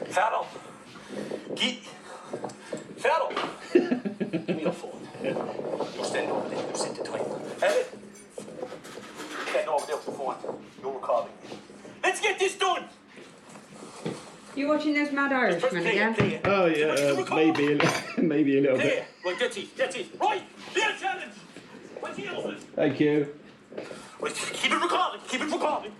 Farrell. Farrell. Give me your phone. You stand over there. You set the time. Have it? Stand over there with the phone. You're recording. Let's get this done. You watching those Mad Irishmen again? Oh yeah, maybe a little bit. Right, that's it. Right, their challenge. What's the other? Thank you. Right, keep it recording.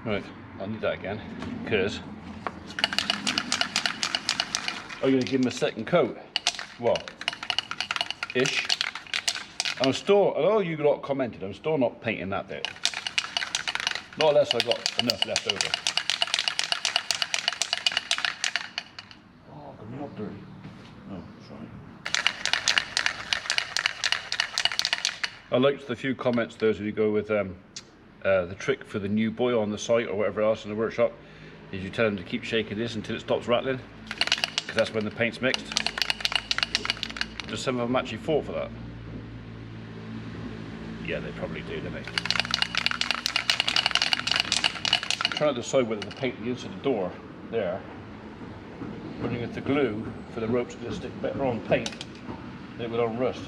Right, I'll need that again, because I'm going to give him a second coat. Well, ish. And I'm still, although you lot commented, I'm still not painting that bit. Not unless I've got enough left over. Oh, I'm not dirty. Oh, sorry. I liked the few comments, those of you go with the trick for the new boy on the site or whatever else in the workshop is you tell them to keep shaking this until it stops rattling, because that's when the paint's mixed. Does some of them actually fall for that? Yeah, they probably do, don't they? I'm trying to decide whether to paint the inside of the door there, wondering if the glue for the rope's going to stick better on paint than it would on rust.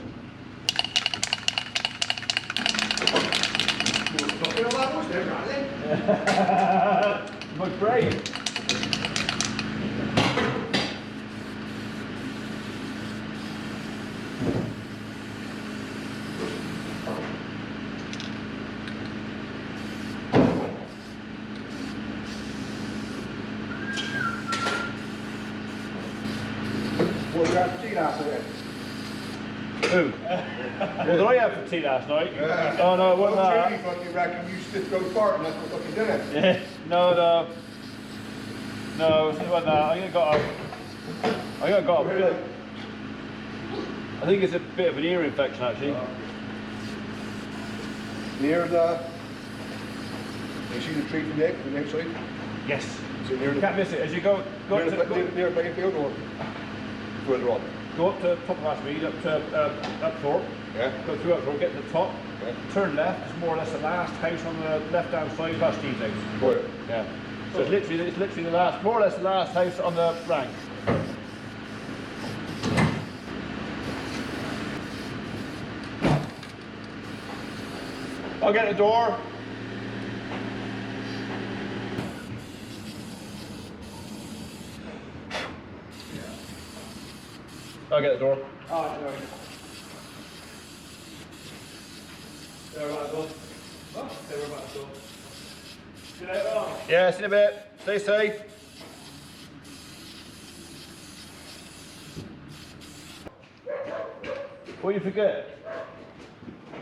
My brain. What did you have for tea last night? Who? What did I have for tea last night? Oh no, it wasn't that. You fucking reckon you still go fart and that's what fucking did it. Yeah, no, it wasn't that. I think I got a bit. I think it's a bit of an ear infection actually. Near the. You see the tree from the outside? Yes. So near You the. can't miss it. As you go Near the playing field or further on? go up to top of Ashmead, up to Upthorpe. Yeah. Go through Upthorpe, get to the top. Yeah. Turn left. It's more or less the last house on the left-hand side. That's Steve's house. Right. Yeah. So it's literally the last, more or less the last house on the rank. I'll get the door. I'll get the door. Oh, no. There about the door. Oh, there about the door. See you later on. Yeah, see you in a bit. Stay safe. What do you forget?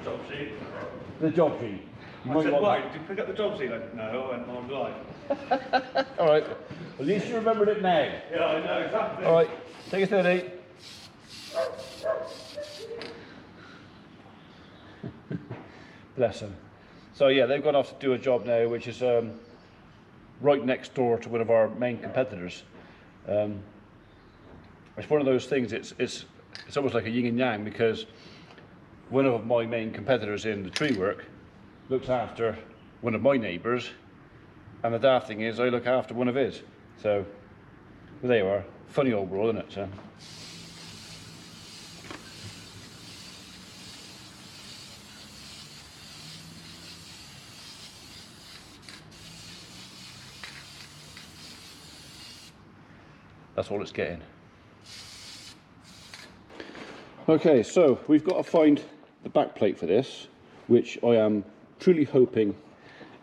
Job sheet. The job sheet. I said, wait, did you pick up the job sheet? Like, no, I went on live. All right. At least you remembered it now. Yeah, I know, exactly. All right. Take it steady. Bless them. So yeah, they've gone off to do a job now, which is right next door to one of our main competitors. It's one of those things. It's almost like a yin and yang, because one of my main competitors in the tree work looks after one of my neighbours, and the daft thing is I look after one of his. So well, there you are. Funny old world, isn't it? So. That's all it's getting. Okay, so we've got to find the back plate for this, which I am truly hoping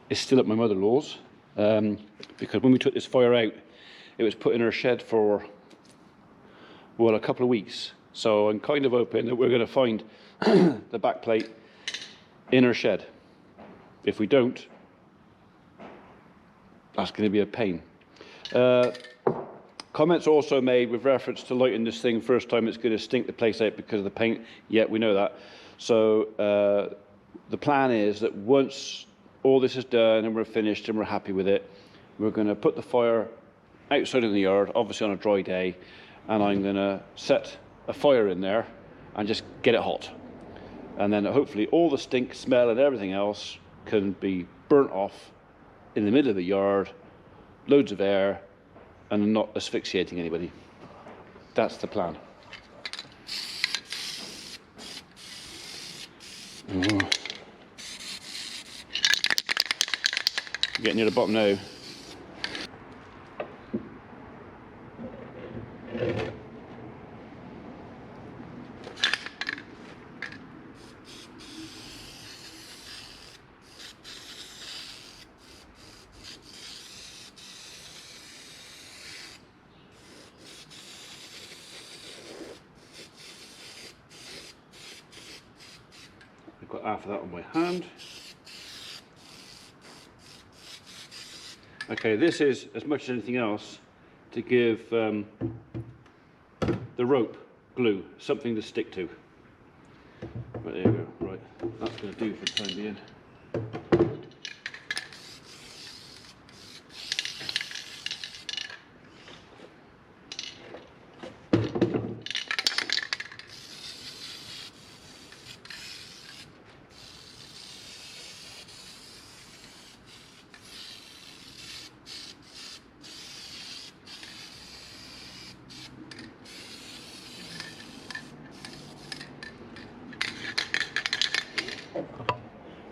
is still at my mother-in-law's, because when we took this fire out, it was put in her shed for, well, a couple of weeks. So I'm kind of hoping that we're going to find the back plate in her shed. If we don't, that's going to be a pain. Comments also made with reference to lighting this thing first time, it's going to stink the place out because of the paint. Yeah, we know that. So the plan is that once all this is done and we're finished and we're happy with it, we're going to put the fire outside in the yard, obviously on a dry day, and I'm going to set a fire in there and just get it hot. And then hopefully all the stink, smell and everything else can be burnt off in the middle of the yard, loads of air, and not asphyxiating anybody. That's the plan. Getting near the bottom now. I've got half of that on my hand. Okay, this is, as much as anything else, to give the rope glue, something to stick to. Right, there you go. Right, that's going to do for the time being.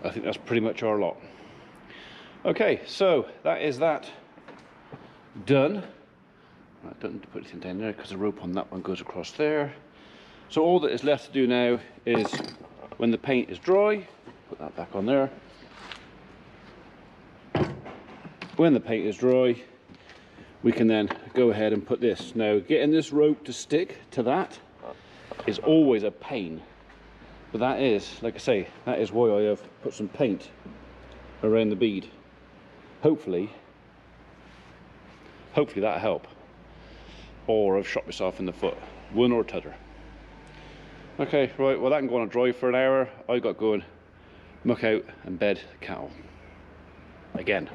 I think that's pretty much our lot. Okay, so that is that done. I don't need to put anything down there because the rope on that one goes across there. So all that is left to do now is, when the paint is dry, put that back on there. When the paint is dry, we can then go ahead and put this. Now, getting this rope to stick to that is always a pain. But that is, like I say, that is why I have put some paint around the bead. Hopefully that'll help. Or I've shot myself in the foot, one or t'other. Okay, right, well that can go on a dry for an hour. I got going, muck out and bed the cattle. Again.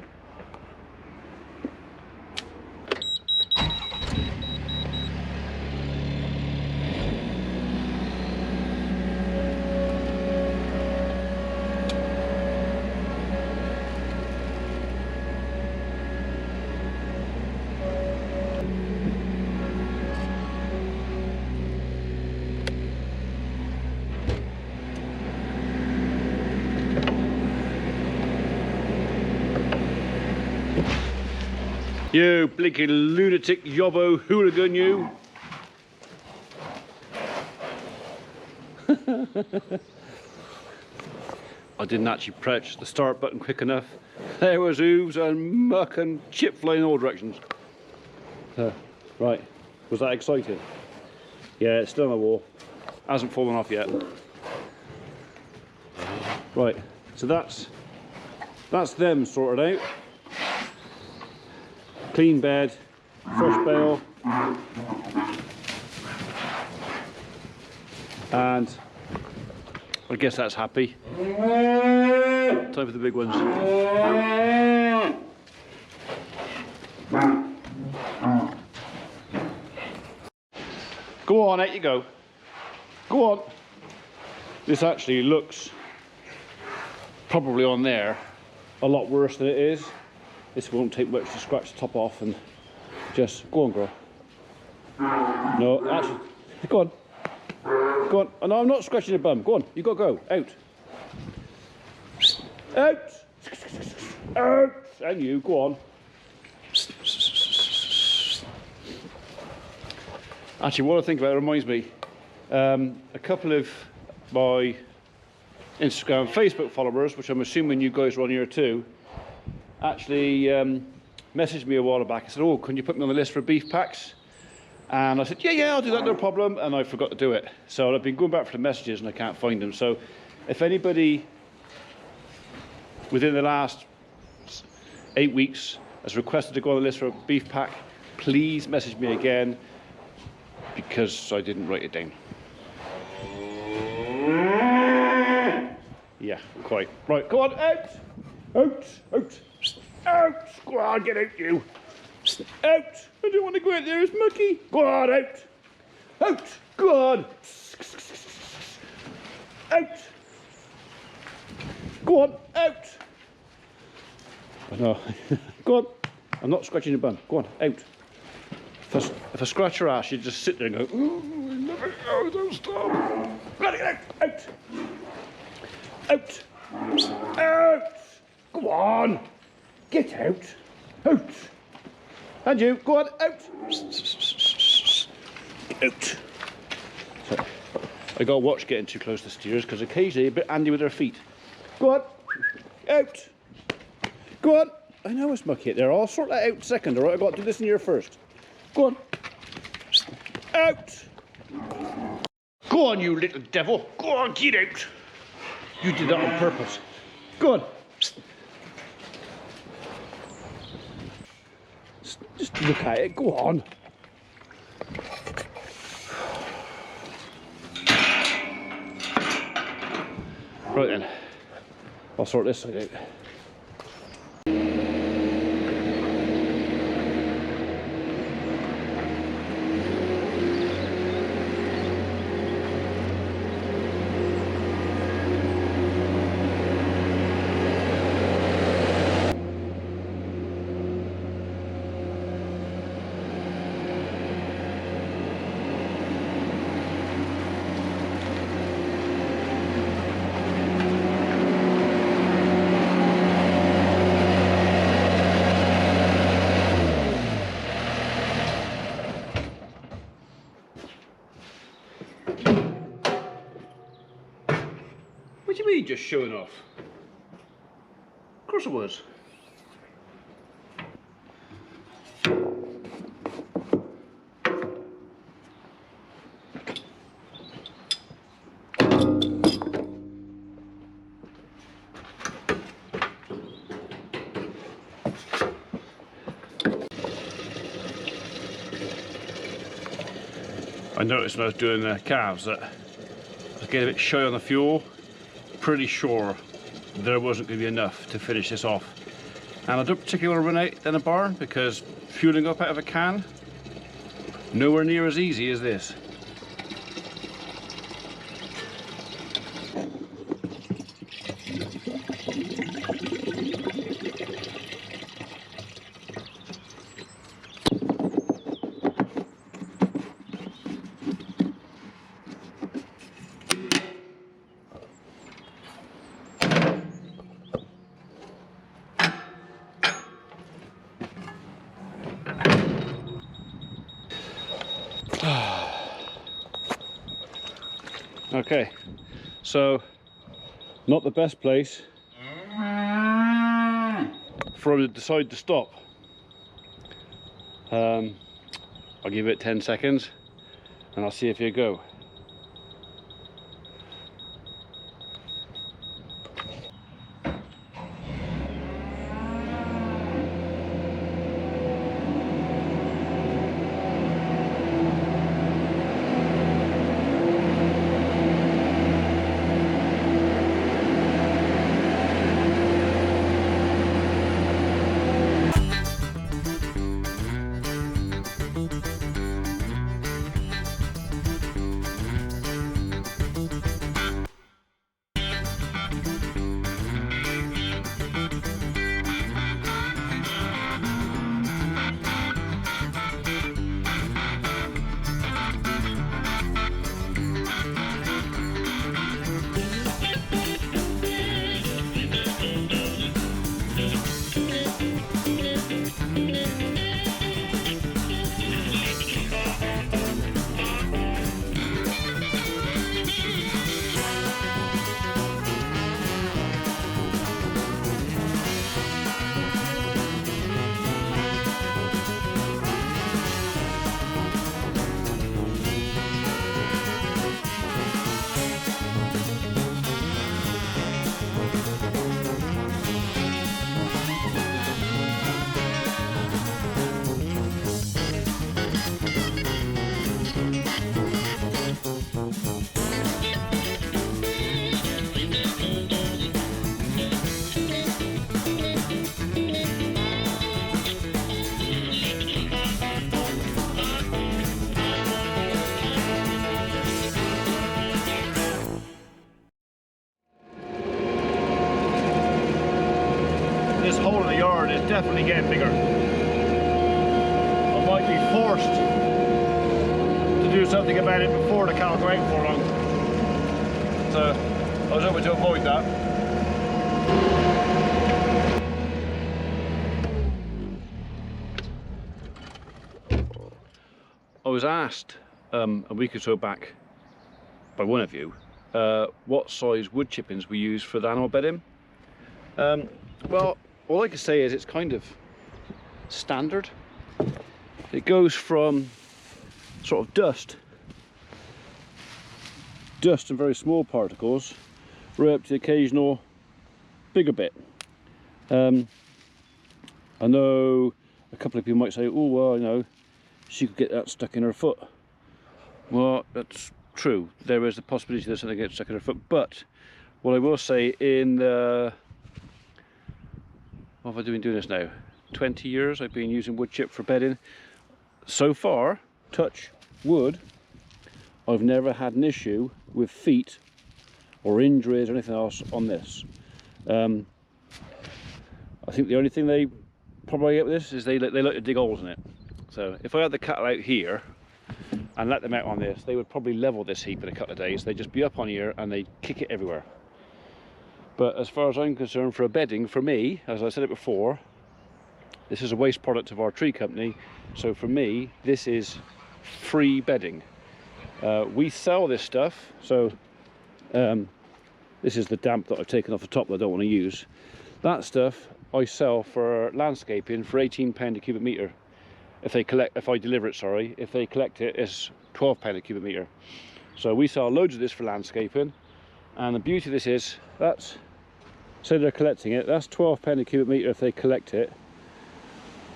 You blinking lunatic yobbo hooligan, you. I didn't actually press the start button quick enough. There was hooves and muck and chip flying in all directions. Right, was that exciting? Yeah, it's still on the wall. Hasn't fallen off yet. Right, so that's them sorted out. Clean bed, fresh bale, and I guess that's happy. Time for the big ones. Go on, out you go. Go on. This actually looks, probably on there, a lot worse than it is. This won't take much to scratch the top off and just, go on girl. No, actually, go on. Go on. Oh, no, I'm not scratching your bum. Go on, you gotta go. Out. Out. Out. And you, go on. Actually, what I think about it reminds me, a couple of my Instagram, Facebook followers, which I'm assuming you guys are on here too, actually messaged me a while back and said, oh, can you put me on the list for beef packs? And I said, yeah, I'll do that, no problem. And I forgot to do it. So I've been going back for the messages and I can't find them. So if anybody within the last 8 weeks has requested to go on the list for a beef pack, please message me again because I didn't write it down. Yeah, quite. Right, go on, out! Out! Out! Out! Go on, get out, you! Out! I don't want to go out there, it's mucky. Go on, out! Out! Go on! Out! Go on, out! No, go on. I'm not scratching your bum. Go on, out. If I scratch your ass, you just sit there and go, oh, I love it. Oh, don't stop. Got it, out! Out! Out! Out! Go on! Get out! Out! And you, go on, out! Out! So, I gotta watch getting too close to steers because occasionally a bit handy with their feet. Go on! Out! Go on! I know it's mucky out there. I'll sort that out second, alright? I've got to do this in here first. Go on! Out! Go on, you little devil! Go on, get out! You did that on purpose. Go on! Just look at it, go on! Right then, I'll sort this side out. What do you mean, just showing off? Of course it was. I noticed when I was doing the calves that I was getting a bit shy on the fuel. Pretty sure there wasn't going to be enough to finish this off, and I don't particularly want to run out in a barn because fueling up out of a can nowhere near as easy as this. Okay, so not the best place for him to decide to stop. I'll give it 10 seconds and I'll see if you go. yard is definitely getting bigger. I might be forced to do something about it before the cattle go out for long. So I was hoping to avoid that. I was asked a week or so back by one of you what size wood chippings we use for the animal bedding. Well, all I can say is it's kind of standard. It goes from sort of dust and very small particles right up to the occasional bigger bit. I know a couple of people might say, oh well, you know, she could get that stuck in her foot. Well, that's true. There is the possibility that something gets stuck in her foot, but what I will say, in the, what have I been doing this now? 20 years I've been using wood chip for bedding. So far, touch wood, I've never had an issue with feet or injuries or anything else on this. I think the only thing they probably get with this is they like to dig holes in it. So if I had the cattle out here and let them out on this, they would probably level this heap in a couple of days. They'd just be up on here and they'd kick it everywhere. But as far as I'm concerned, for a bedding, for me, as I said it before, this is a waste product of our tree company. So for me, this is free bedding. We sell this stuff. So this is the damp that I've taken off the top that I don't want to use. That stuff I sell for landscaping for £18 a cubic metre. If I deliver it, sorry. If they collect it, it's £12 a cubic metre. So we sell loads of this for landscaping, and the beauty of this is, that's, so they're collecting it, that's £12 a cubic metre if they collect it.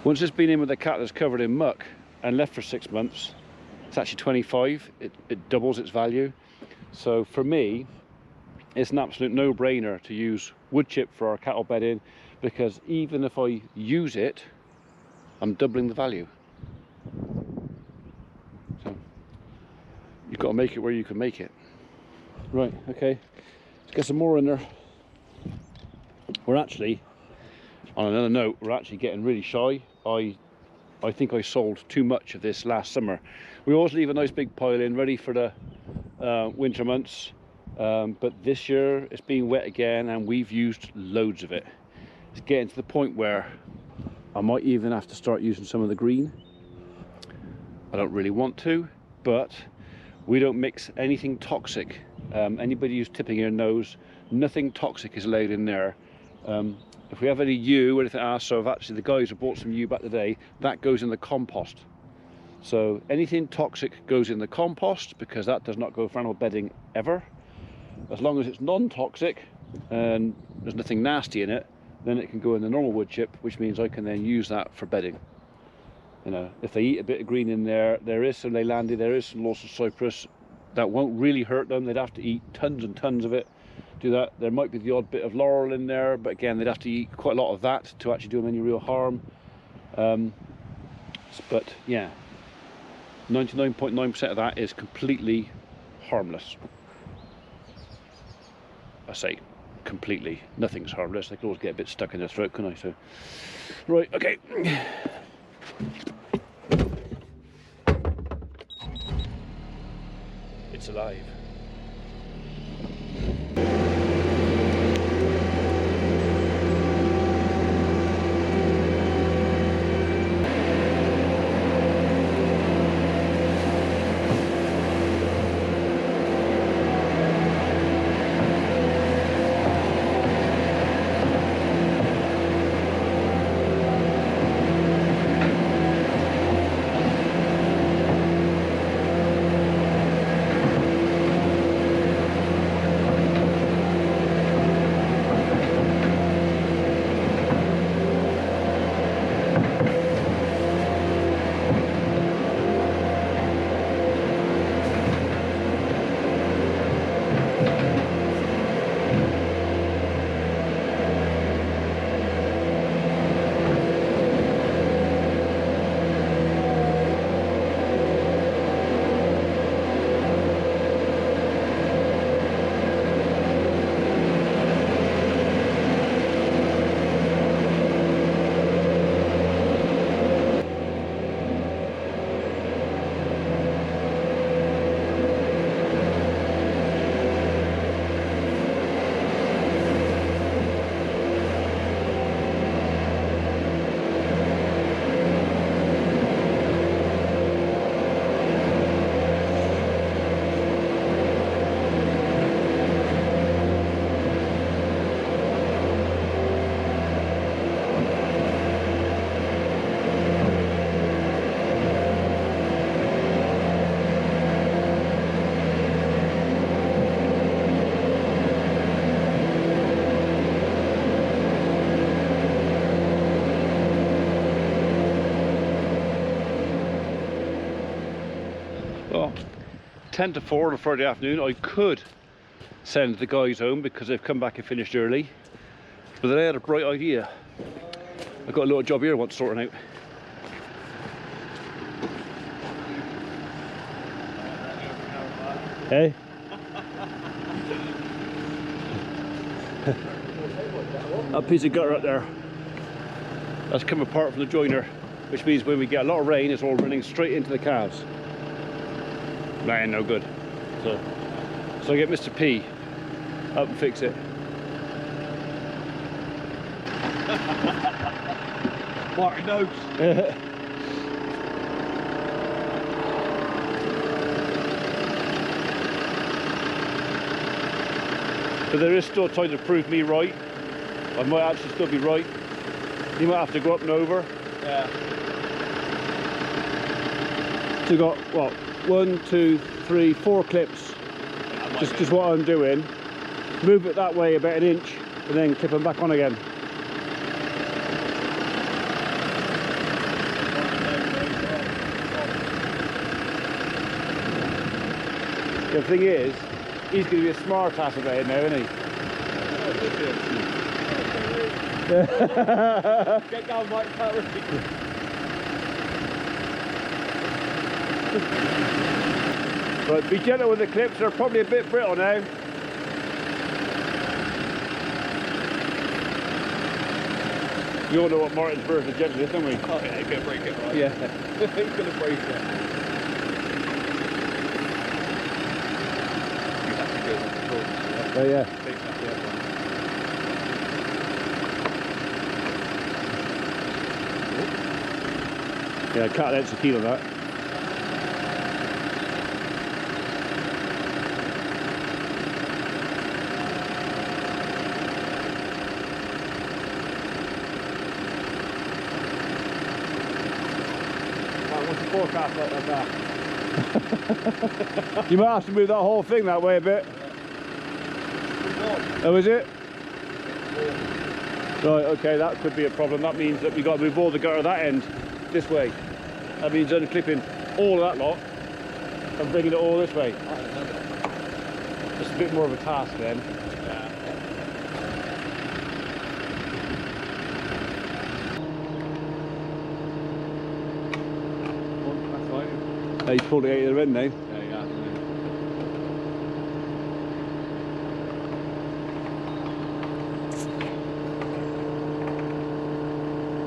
Once it's been in with the cattle that's covered in muck and left for 6 months, it's actually 25. It doubles its value. So for me, it's an absolute no-brainer to use wood chip for our cattle bedding, because even if I use it, I'm doubling the value. So you've got to make it where you can make it. Right, okay, let's get some more in there. We're actually, on another note, we're actually getting really shy. I think I sold too much of this last summer. We always leave a nice big pile in ready for the winter months, but this year it's been wet again and we've used loads of it. It's getting to the point where I might even have to start using some of the green. I don't really want to, but we don't mix anything toxic. Anybody who's tipping here knows nothing toxic is allowed in there. If we have any yew or anything else, so if actually the guys have bought some yew back today, that goes in the compost. So anything toxic goes in the compost, because that does not go for animal bedding ever. As long as it's non-toxic and there's nothing nasty in it, then it can go in the normal wood chip, which means I can then use that for bedding. You know, if they eat a bit of green in there, there is some Leylandii, there is some Lawson cypress, that won't really hurt them. They'd have to eat tons and tons of it. Do that. There might be the odd bit of laurel in there, but again, they'd have to eat quite a lot of that to actually do them any real harm. But yeah, 99.9% of that is completely harmless. I say completely. Nothing's harmless. They can always get a bit stuck in their throat, can I? So, right, okay. It's alive. Well, 10 to 4 on a Friday afternoon. I could send the guys home because they've come back and finished early, but they had a bright idea. I've got a little job here I want sorting out. Hey? That piece of gutter up there, that's come apart from the joiner, which means when we get a lot of rain, it's all running straight into the calves. That ain't no good. So I get Mr. P up and fix it. Martin knows. But there is still time to prove me right. I might actually still be right. You might have to go up and over. Yeah. So we've got, what, 1, 2, 3, 4 clips. Yeah, Just what I'm doing. Move it that way about an inch and then clip them back on again. The thing is, he's going to be a smart ass about it now, isn't he? Get down, Mike. But be gentle with the clips, they're probably a bit brittle now. You all know what Martin's version of gentle is, don't we? Oh yeah, he's going to break it, right? Yeah. He's going to break it. Oh yeah. Yeah, cut an extra keel on that. What's the forecast like that? You might have to move that whole thing that way a bit. Oh, is it? Right, okay, that could be a problem. That means that we've got to move all the gutter that end this way. That means unclipping all of that lot and bringing it all this way. It's a bit more of a task then. That's right. He's pulled it out of the end now. Yeah, yeah.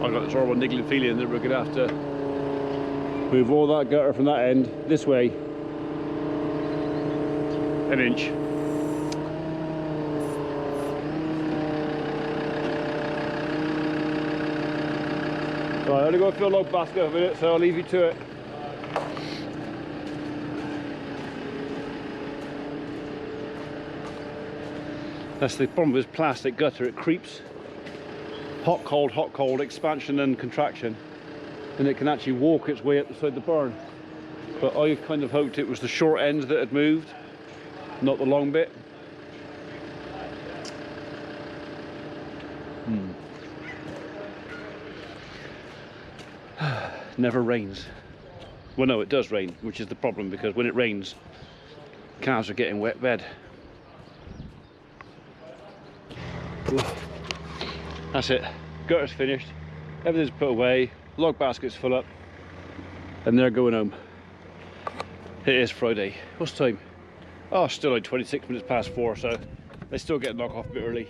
I've got this horrible niggling feeling that we're going to have to move all that gutter from that end this way an inch. Right, I'm going to go fill a log basket in a minute, so I'll leave you to it. That's the problem with plastic gutter, it creeps. Hot, cold, expansion and contraction, and it can actually walk its way up the side of the barn. But I kind of hoped it was the short end that had moved, not the long bit. Never rains. Well, no, it does rain, which is the problem, because when it rains, calves are getting wet bed. That's it. Gutter's finished. Everything's put away. Log basket's full up. And they're going home. It is Friday. What's the time? Oh, still like 26 minutes past 4, so they still get knocked off a bit early.